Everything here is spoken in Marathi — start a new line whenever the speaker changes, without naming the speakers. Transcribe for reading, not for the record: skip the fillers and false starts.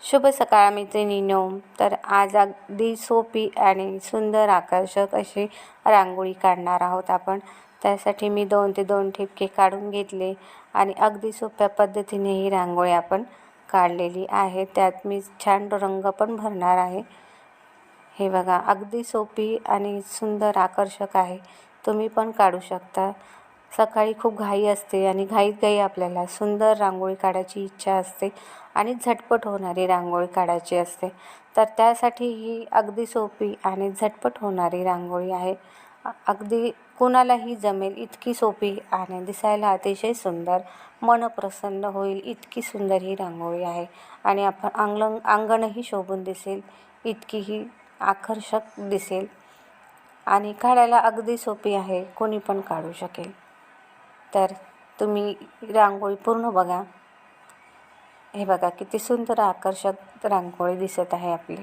शुभ सकाळ मैत्रिणींनो. तर आज अगदी सोपी आणि सुंदर आकर्षक अशी रांगोळी काढणार आहोत आपण. त्यासाठी मी 2 ते 2 ठिपके काढून घेतले आणि अगदी सोप्या पद्धतीने ही रांगोळी आपण काढलेली आहे. त्यात मी छान रंग पण भरणार आहे. हे बघा, अगदी सोपी आणि सुंदर आकर्षक आहे. तुम्ही पण काढू शकता. सकाळी खूप घाई असते आणि घाईत आपल्याला सुंदर रांगोळी काढायची इच्छा असते आणि झटपट होणारी रांगोळी काढायची असते. तर त्यासाठी ही अगदी सोपी आणि झटपट होणारी रांगोळी आहे. अगदी कुणालाही जमेल इतकी सोपी आणि दिसायला अतिशय सुंदर, मन प्रसन्न होईल इतकी सुंदर ही रांगोळी आहे. आणि आपण अंगणही शोभून दिसेल इतकी ही आकर्षक दिसेल आणि काढायला अगदी सोपी आहे. कोणी पण काढू शकेल. तर तुम्ही रांगोळी पूर्ण बघा. हे बघा, किती सुंदर आकर्षक रांगोळी दिसत आहे आपली.